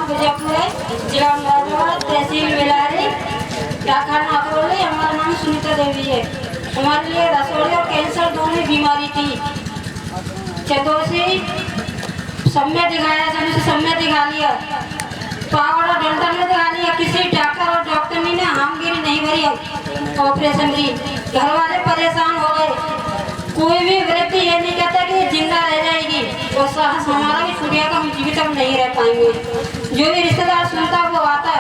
बीजापुर है, जिला मुरादाबाद, तहसील बिलारी, डाकखाना नागौली। हमारा नाम सुनीता देवी है। हमारे लिए रसोली और कैंसर दोनों बीमारी थी। चतोसी सब में दिखाया, सब में दिखा लिया, पावड़ और डॉक्टर ने दिखा लिया, किसी डॉक्टर और डॉक्टरनी ने हमगिरी नहीं भरी ऑपरेशन की। घर वाले परेशान हो गए। कोई भी व्यक्ति ये नहीं कहता कि जिंदा रह जाएगी, और साहस हमारा भी छूट गया कि हम जीवित अब नहीं रह पाएंगे। जो भी रिश्तेदार सुनता वो आता,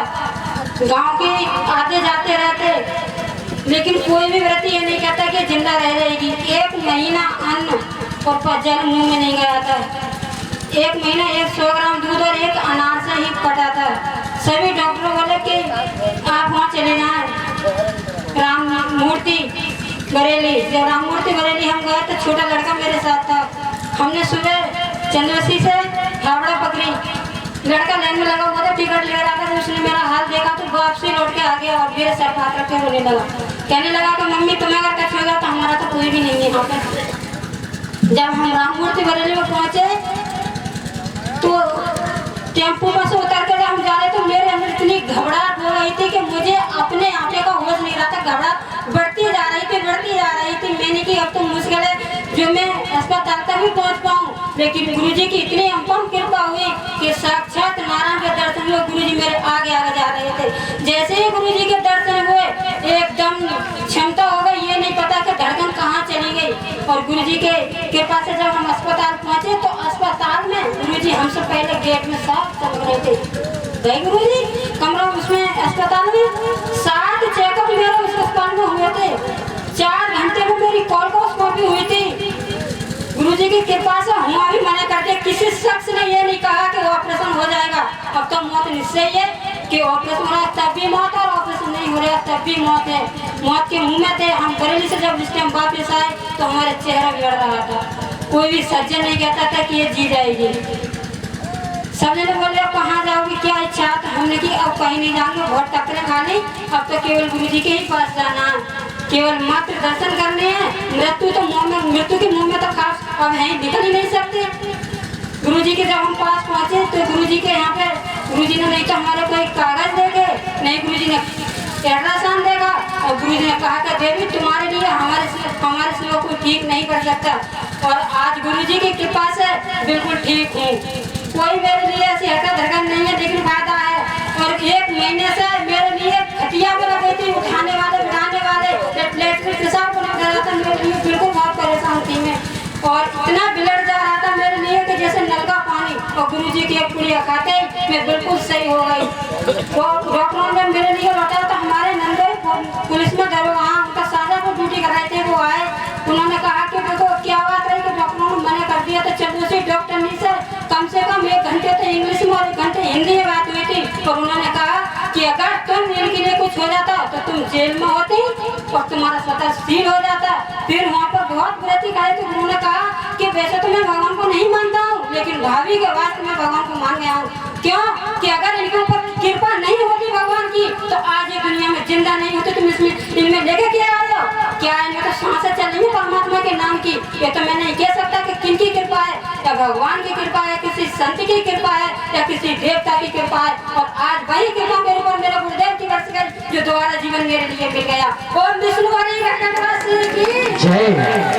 गांव के आते जाते रहते, लेकिन कोई भी व्यक्ति ये नहीं कहता कि जिंदा रह जाएगी। 1 महीना अन्न और जल मुंह में नहीं गया था। 1 महीना 100 ग्राम दूध और 1 अनार से ही कटा था। सभी डॉक्टर बोले कि आप वहाँ चले जाएं। राम मूर्ति बरेली, जब राम मूर्ति बरेली हम गए तो छोटा लड़का मेरे साथ था। हमने सुबह चंद्रसी से हावड़ा पकड़ी। लड़का लाइन में लगा हुआ था, टिकट ले रहा था। तो उसने मेरा हाल देखा तो वापसी लौट के आ गया और मेरे सर हाथ रख के रोने लगा। कहने लगा कि मम्मी तुम्हें अगर कुछ होगा तो हमारा तो कोई भी नहीं है यहाँ पे। जब हम राम मूर्ति बरेली में पहुँचे तो टेम्पो में से उतर कर हम जा रहे तो मेरे अंदर इतनी घबराहट हो रही थी कि मुझे अपने आपे का होश नहीं रहा था। घबराहट बढ़ती जा रही थी। मैंने की अब तो मुश्किल है जो मैं अस्पताल तक भी पहुंच पाऊं, लेकिन गुरुजी की इतनी अपम कृपा हुई कि साक्षात नारायण के दर्शन हुए। गुरुजी मेरे आगे आगे जा रहे थे। जैसे ही गुरुजी के दर्शन हुए एकदम क्षमता हो गई, ये नहीं पता कि धड़कन कहाँ चली गई। और गुरुजी के कृपा से जब हम अस्पताल पहुंचे तो अस्पताल में गुरुजी हमसे पहले गेट में साफ चमक रहे थे। गए गुरुजी कमरा उसमें अस्पताल में 7 चेकअप मेरे उस अस्पताल में हुए थे। 4 घंटे में मेरी कोलकोस्कोपी हुई थी। गुरुजी की कृपा से हुआ भी मना कर दिया। किसी शख्स ने ये नहीं कहा कि ऑपरेशन हो जाएगा, अब तो मौत निश्चय है कि ऑपरेशन हो रहा है तब भी मौत और ऑपरेशन नहीं हो रहा है तब भी मौत है। मौत के मुंह में थे हम। बरेली से जब इस टाइम वापस आए तो हमारा चेहरा बिगड़ रहा था। कोई भी सज्जन नहीं कहता था कि ये जी जाएगी। सब ने बोले कहाँ जाओगी, क्या इच्छा? तो हमने की अब कहीं नहीं जाऊंगे, बहुत टक्करे खा ली, अब तो केवल गुरुजी के ही पास जाना है, केवल मात्र दर्शन करने हैं। मृत्यु तो मुंह में, मृत्यु के मुंह में तो खास अब है, निकल ही नहीं सकते। गुरुजी के जब हम पास पहुंचे तो गुरुजी के यहाँ पे गुरुजी ने नहीं तो हमारे कोई कागज दे के नहीं, गुरुजी ने अल्ट्रासाउंड देगा और गुरुजी ने कहा कि देवी तुम्हारे लिए हमारे सिवा कोई ठीक नहीं कर सकता। और आज गुरुजी की कृपा से बिल्कुल ठीक हूँ। कोई मेरे लिए ऐसी हरकत धरकत नहीं है, लेकिन फायदा है। और 1 महीने से मेरे लिए खटिया में लगे थी, उठाने वाले बिठाने वाले, पेशाब को लग रहा था मेरे लिए, बिल्कुल बहुत परेशान थी मैं। और इतना बिगड़ जा रहा था मेरे लिए कि जैसे नल का पानी। और गुरुजी की एक पुड़िया खाते मैं बिल्कुल सही हो गई। डॉक्टरों ने मेरे लिए बताया तो हमारे नंदे पुलिस में दरोगा उनका साझा को ड्यूटी कराए थे, वो आए। उन्होंने कहा कि देखो क्या बात रही कि डॉक्टरों ने मना कर दिया। तो चलो से डॉक्टर ने कम 1 घंटे तो इंग्लिश में और 1 घंटे हिंदी में बात हुई थी। और उन्होंने कहा कि अगर तुम इनके लिए कुछ हो जाता तो तुम जेल में होती और तुम्हारा स्वतः सील हो जाता। फिर वहाँ पर बहुत विरती खाई तो उन्होंने कहा कि वैसे तो मैं भगवान को नहीं मानता हूँ, लेकिन भाभी के वास्ते मैं भगवान को मान गया हूँ। क्यों कि अगर इनके ऊपर कृपा नहीं होती भगवान की तो आज ये दुनिया में जिंदा नहीं होते। तुम इसमें इनमें लेके क्या आए हो? क्या इनमें तो सांसें चल रही है परमात्मा के नाम की। ये तो मैं नहीं कह सकता कि किनकी कृपा है, या भगवान की कृपा है, किसी संत की कृपा है, या किसी देवता की कृपा है। और आज वही कृपा मेरे ऊपर मेरे गुरुदेव की बरस गई जो दोबारा जीवन मेरे लिए मिल गया। और विष्णु की जय।